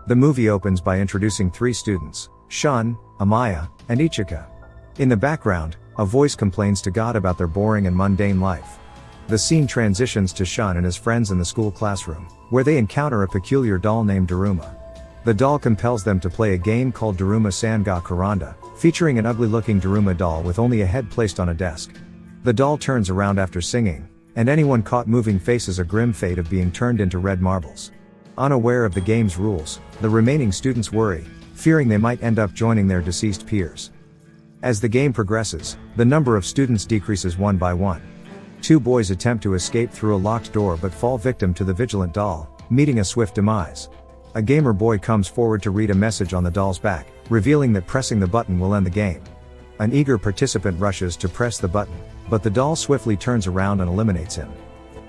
The movie opens by introducing three students, Shun, Amaya, and Ichika. In the background, a voice complains to God about their boring and mundane life. The scene transitions to Shun and his friends in the school classroom, where they encounter a peculiar doll named Daruma. The doll compels them to play a game called Daruma-san ga Karanda, featuring an ugly-looking Daruma doll with only a head placed on a desk. The doll turns around after singing, and anyone caught moving faces a grim fate of being turned into red marbles. Unaware of the game's rules, the remaining students worry, fearing they might end up joining their deceased peers. As the game progresses, the number of students decreases one by one. Two boys attempt to escape through a locked door but fall victim to the vigilant doll, meeting a swift demise. A gamer boy comes forward to read a message on the doll's back, revealing that pressing the button will end the game. An eager participant rushes to press the button, but the doll swiftly turns around and eliminates him.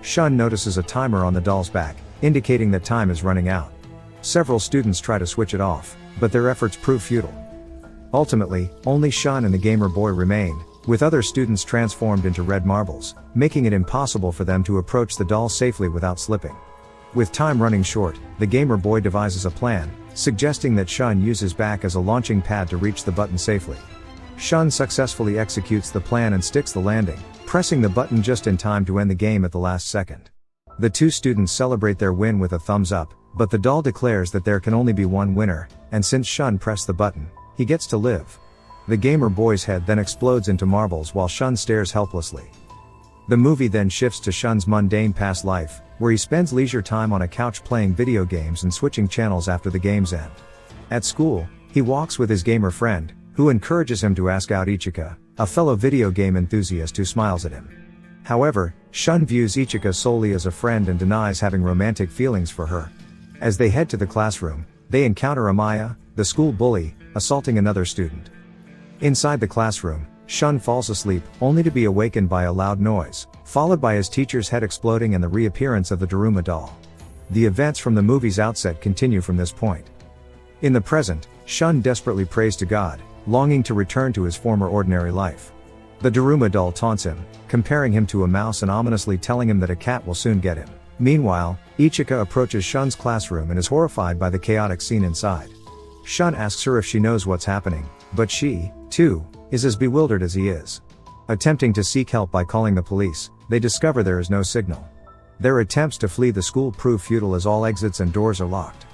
Shun notices a timer on the doll's back, indicating that time is running out. Several students try to switch it off, but their efforts prove futile. Ultimately, only Shun and the gamer boy remain, with other students transformed into red marbles, making it impossible for them to approach the doll safely without slipping. With time running short, the gamer boy devises a plan, suggesting that Shun use his back as a launching pad to reach the button safely. Shun successfully executes the plan and sticks the landing, pressing the button just in time to end the game at the last second. The two students celebrate their win with a thumbs up, but the doll declares that there can only be one winner, and since Shun pressed the button, he gets to live. The gamer boy's head then explodes into marbles while Shun stares helplessly. The movie then shifts to Shun's mundane past life, where he spends leisure time on a couch playing video games and switching channels after the game's end. At school, he walks with his gamer friend, who encourages him to ask out Ichika, a fellow video game enthusiast who smiles at him. However, Shun views Ichika solely as a friend and denies having romantic feelings for her. As they head to the classroom, they encounter Amaya, the school bully, assaulting another student. Inside the classroom, Shun falls asleep, only to be awakened by a loud noise, followed by his teacher's head exploding and the reappearance of the Daruma doll. The events from the movie's outset continue from this point. In the present, Shun desperately prays to God, longing to return to his former ordinary life. The Daruma doll taunts him, comparing him to a mouse and ominously telling him that a cat will soon get him. Meanwhile, Ichika approaches Shun's classroom and is horrified by the chaotic scene inside. Shun asks her if she knows what's happening, but she, too, is as bewildered as he is. Attempting to seek help by calling the police, they discover there is no signal. Their attempts to flee the school prove futile as all exits and doors are locked.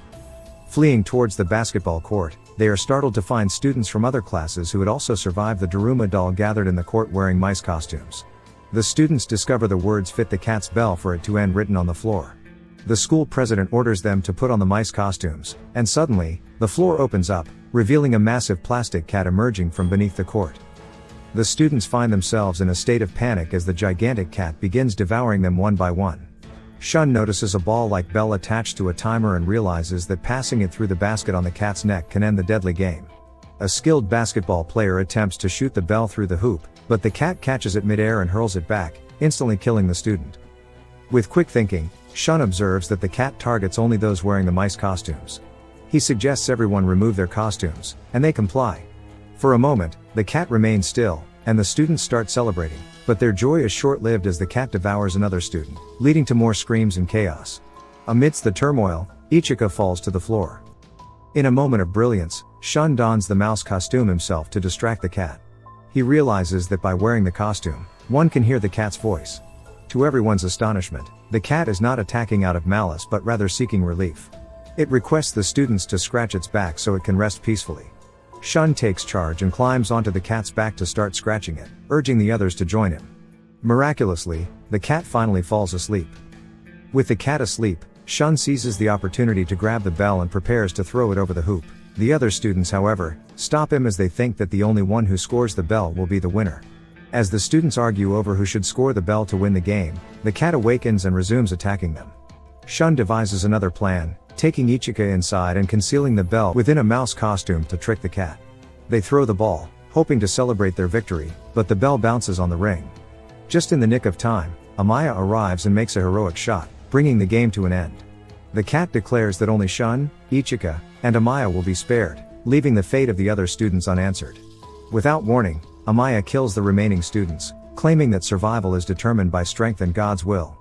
Fleeing towards the basketball court, they are startled to find students from other classes who had also survived the Daruma doll gathered in the court wearing mice costumes. The students discover the words "fit the cat's bell for it to end" written on the floor. The school president orders them to put on the mice costumes, and suddenly, the floor opens up, revealing a massive plastic cat emerging from beneath the court. The students find themselves in a state of panic as the gigantic cat begins devouring them one by one. Shun notices a ball-like bell attached to a timer and realizes that passing it through the basket on the cat's neck can end the deadly game. A skilled basketball player attempts to shoot the bell through the hoop, but the cat catches it midair and hurls it back, instantly killing the student. With quick thinking, Shun observes that the cat targets only those wearing the mice costumes. He suggests everyone remove their costumes, and they comply. For a moment, the cat remains still, and the students start celebrating, but their joy is short-lived as the cat devours another student, leading to more screams and chaos. Amidst the turmoil, Ichika falls to the floor. In a moment of brilliance, Shun dons the mouse costume himself to distract the cat. He realizes that by wearing the costume, one can hear the cat's voice. To everyone's astonishment, the cat is not attacking out of malice but rather seeking relief. It requests the students to scratch its back so it can rest peacefully. Shun takes charge and climbs onto the cat's back to start scratching it, urging the others to join him. Miraculously, the cat finally falls asleep. With the cat asleep, Shun seizes the opportunity to grab the bell and prepares to throw it over the hoop. The other students, however, stop him as they think that the only one who scores the bell will be the winner. As the students argue over who should score the bell to win the game, the cat awakens and resumes attacking them. Shun devises another plan, taking Ichika inside and concealing the bell within a mouse costume to trick the cat. They throw the ball, hoping to celebrate their victory, but the bell bounces on the ring. Just in the nick of time, Amaya arrives and makes a heroic shot, bringing the game to an end. The cat declares that only Shun, Ichika, and Amaya will be spared, leaving the fate of the other students unanswered. Without warning, Amaya kills the remaining students, claiming that survival is determined by strength and God's will.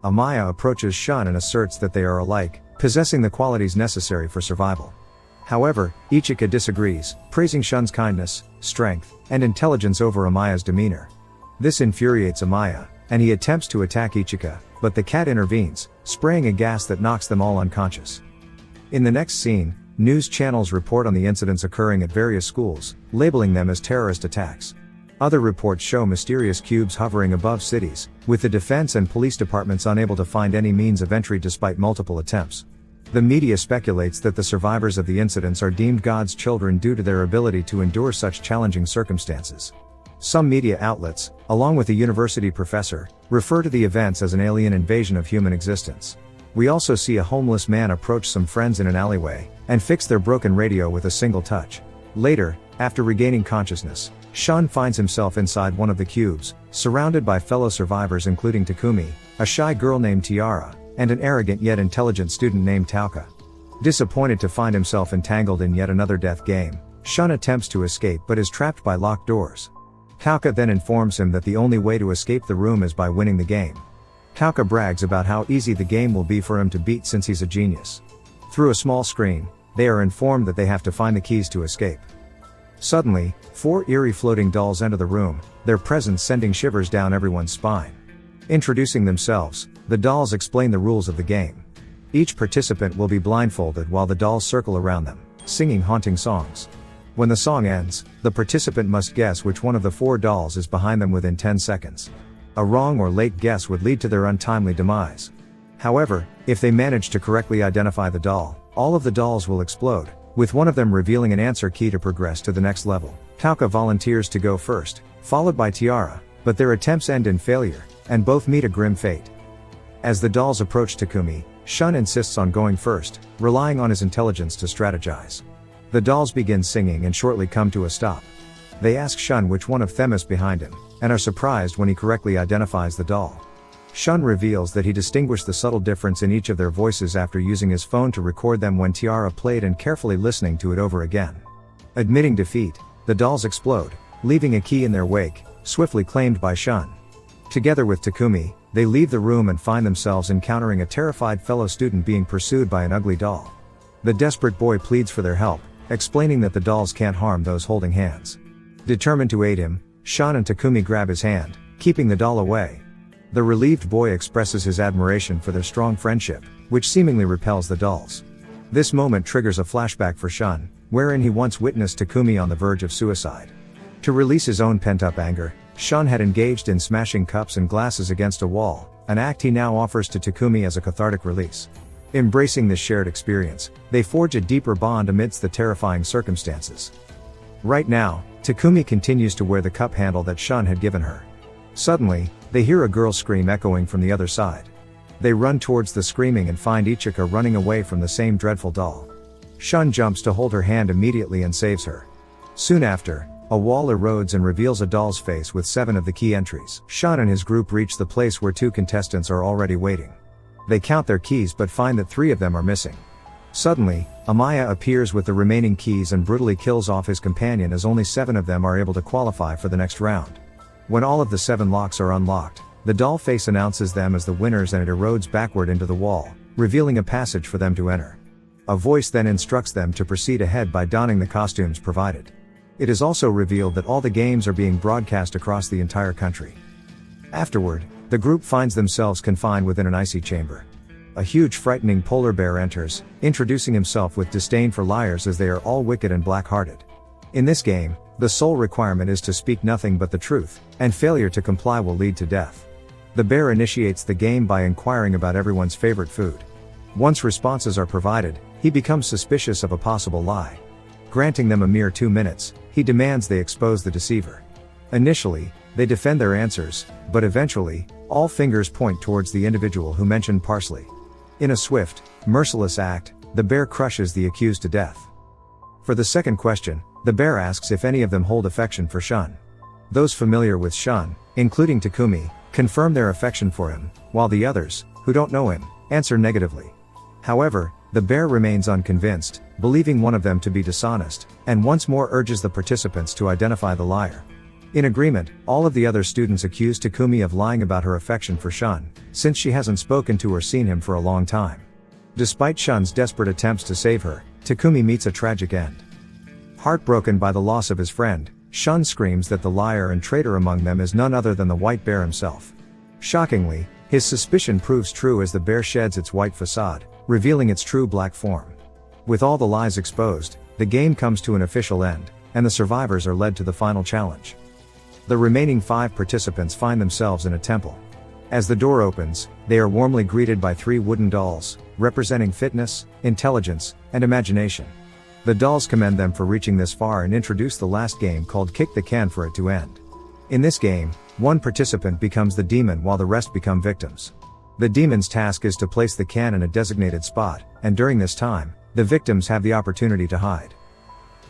Amaya approaches Shun and asserts that they are alike, possessing the qualities necessary for survival. However, Ichika disagrees, praising Shun's kindness, strength, and intelligence over Amaya's demeanor. This infuriates Amaya, and he attempts to attack Ichika, but the cat intervenes, spraying a gas that knocks them all unconscious. In the next scene, news channels report on the incidents occurring at various schools, labeling them as terrorist attacks. Other reports show mysterious cubes hovering above cities, with the defense and police departments unable to find any means of entry despite multiple attempts. The media speculates that the survivors of the incidents are deemed God's children due to their ability to endure such challenging circumstances. Some media outlets, along with a university professor, refer to the events as an alien invasion of human existence. We also see a homeless man approach some friends in an alleyway, and fix their broken radio with a single touch. Later, after regaining consciousness, Shun finds himself inside one of the cubes, surrounded by fellow survivors including Takumi, a shy girl named Tiara, and an arrogant yet intelligent student named Tauka. Disappointed to find himself entangled in yet another death game, Shun attempts to escape but is trapped by locked doors. Tauka then informs him that the only way to escape the room is by winning the game. Tauka brags about how easy the game will be for him to beat since he's a genius. Through a small screen, they are informed that they have to find the keys to escape. Suddenly, 4 eerie floating dolls enter the room, their presence sending shivers down everyone's spine. Introducing themselves, the dolls explain the rules of the game. Each participant will be blindfolded while the dolls circle around them, singing haunting songs. When the song ends, the participant must guess which one of the 4 dolls is behind them within 10 seconds. A wrong or late guess would lead to their untimely demise. However, if they manage to correctly identify the doll, all of the dolls will explode, with one of them revealing an answer key to progress to the next level. Tauka volunteers to go first, followed by Tiara, but their attempts end in failure, and both meet a grim fate. As the dolls approach Takumi, Shun insists on going first, relying on his intelligence to strategize. The dolls begin singing and shortly come to a stop. They ask Shun which one of them is behind him, and are surprised when he correctly identifies the doll. Shun reveals that he distinguished the subtle difference in each of their voices after using his phone to record them when Tiara played and carefully listening to it over again. Admitting defeat, the dolls explode, leaving a key in their wake, swiftly claimed by Shun. Together with Takumi, they leave the room and find themselves encountering a terrified fellow student being pursued by an ugly doll. The desperate boy pleads for their help, explaining that the dolls can't harm those holding hands. Determined to aid him, Shun and Takumi grab his hand, keeping the doll away. The relieved boy expresses his admiration for their strong friendship, which seemingly repels the dolls. This moment triggers a flashback for Shun, wherein he once witnessed Takumi on the verge of suicide. To release his own pent-up anger, Shun had engaged in smashing cups and glasses against a wall, an act he now offers to Takumi as a cathartic release. Embracing this shared experience, they forge a deeper bond amidst the terrifying circumstances. Right now, Takumi continues to wear the cup handle that Shun had given her. Suddenly, they hear a girl scream echoing from the other side. They run towards the screaming and find Ichika running away from the same dreadful doll. Shun jumps to hold her hand immediately and saves her. Soon after, a wall erodes and reveals a doll's face with 7 of the key entries. Shun and his group reach the place where 2 contestants are already waiting. They count their keys but find that 3 of them are missing. Suddenly, Amaya appears with the remaining keys and brutally kills off his companion as only 7 of them are able to qualify for the next round. When all of the 7 locks are unlocked, the doll face announces them as the winners and it erodes backward into the wall, revealing a passage for them to enter. A voice then instructs them to proceed ahead by donning the costumes provided. It is also revealed that all the games are being broadcast across the entire country. Afterward, the group finds themselves confined within an icy chamber. A huge frightening polar bear enters, introducing himself with disdain for liars as they are all wicked and black-hearted. In this game, the sole requirement is to speak nothing but the truth, and failure to comply will lead to death. The bear initiates the game by inquiring about everyone's favorite food. Once responses are provided, he becomes suspicious of a possible lie. Granting them a mere 2 minutes, he demands they expose the deceiver. Initially, they defend their answers, but eventually, all fingers point towards the individual who mentioned parsley. In a swift, merciless act, the bear crushes the accused to death. For the second question, the bear asks if any of them hold affection for Shun. Those familiar with Shun, including Takumi, confirm their affection for him, while the others, who don't know him, answer negatively. However, the bear remains unconvinced, believing one of them to be dishonest, and once more urges the participants to identify the liar. In agreement, all of the other students accuse Takumi of lying about her affection for Shun, since she hasn't spoken to or seen him for a long time. Despite Shun's desperate attempts to save her, Takumi meets a tragic end. Heartbroken by the loss of his friend, Shun screams that the liar and traitor among them is none other than the white bear himself. Shockingly, his suspicion proves true as the bear sheds its white facade, revealing its true black form. With all the lies exposed, the game comes to an official end, and the survivors are led to the final challenge. The remaining 5 participants find themselves in a temple. As the door opens, they are warmly greeted by 3 wooden dolls, representing fitness, intelligence, and imagination. The dolls commend them for reaching this far and introduce the last game called Kick the Can for it to end. In this game, one participant becomes the demon while the rest become victims. The demon's task is to place the can in a designated spot, and during this time, the victims have the opportunity to hide.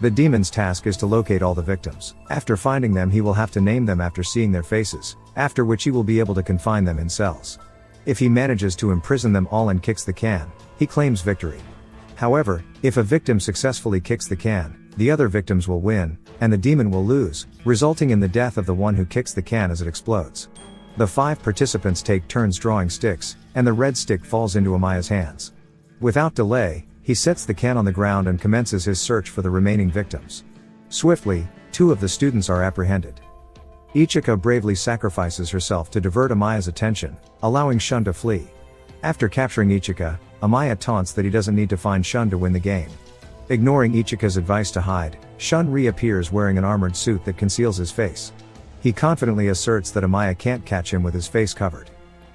The demon's task is to locate all the victims. After finding them, he will have to name them after seeing their faces, after which he will be able to confine them in cells. If he manages to imprison them all and kicks the can, he claims victory. However, if a victim successfully kicks the can, the other victims will win, and the demon will lose, resulting in the death of the one who kicks the can as it explodes. The 5 participants take turns drawing sticks, and the red stick falls into Amaya's hands. Without delay, he sets the can on the ground and commences his search for the remaining victims. Swiftly, 2 of the students are apprehended. Ichika bravely sacrifices herself to divert Amaya's attention, allowing Shun to flee. After capturing Ichika, Amaya taunts that he doesn't need to find Shun to win the game. Ignoring Ichika's advice to hide, Shun reappears wearing an armored suit that conceals his face. He confidently asserts that Amaya can't catch him with his face covered.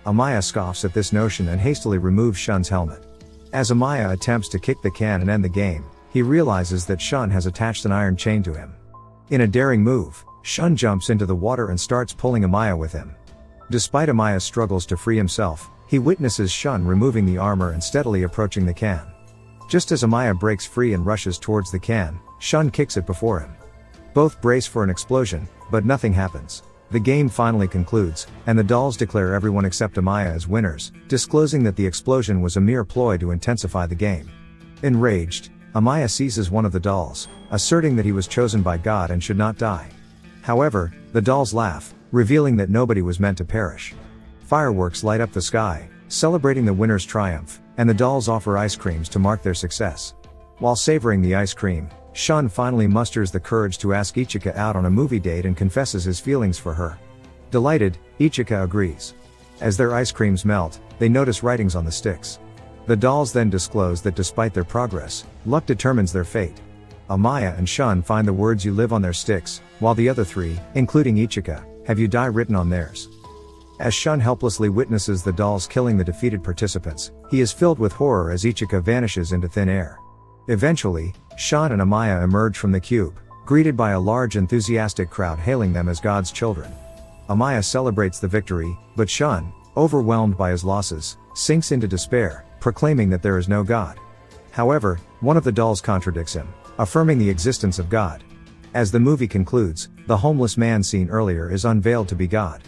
Amaya scoffs at this notion and hastily removes Shun's helmet. As Amaya attempts to kick the can and end the game, he realizes that Shun has attached an iron chain to him. In a daring move, Shun jumps into the water and starts pulling Amaya with him. Despite Amaya's struggles to free himself, he witnesses Shun removing the armor and steadily approaching the can. Just as Amaya breaks free and rushes towards the can, Shun kicks it before him. Both brace for an explosion, but nothing happens. The game finally concludes, and the dolls declare everyone except Amaya as winners, disclosing that the explosion was a mere ploy to intensify the game. Enraged, Amaya seizes one of the dolls, asserting that he was chosen by God and should not die. However, the dolls laugh, revealing that nobody was meant to perish. Fireworks light up the sky, celebrating the winner's triumph, and the dolls offer ice creams to mark their success. While savoring the ice cream, Shun finally musters the courage to ask Ichika out on a movie date and confesses his feelings for her. Delighted, Ichika agrees. As their ice creams melt, they notice writings on the sticks. The dolls then disclose that despite their progress, luck determines their fate. Amaya and Shun find the words "you live" on their sticks, while the other 3, including Ichika, have "you die" written on theirs. As Shun helplessly witnesses the dolls killing the defeated participants, he is filled with horror as Ichika vanishes into thin air. Eventually, Shun and Amaya emerge from the cube, greeted by a large enthusiastic crowd hailing them as God's children. Amaya celebrates the victory, but Shun, overwhelmed by his losses, sinks into despair, proclaiming that there is no God. However, one of the dolls contradicts him, affirming the existence of God. As the movie concludes, the homeless man seen earlier is unveiled to be God.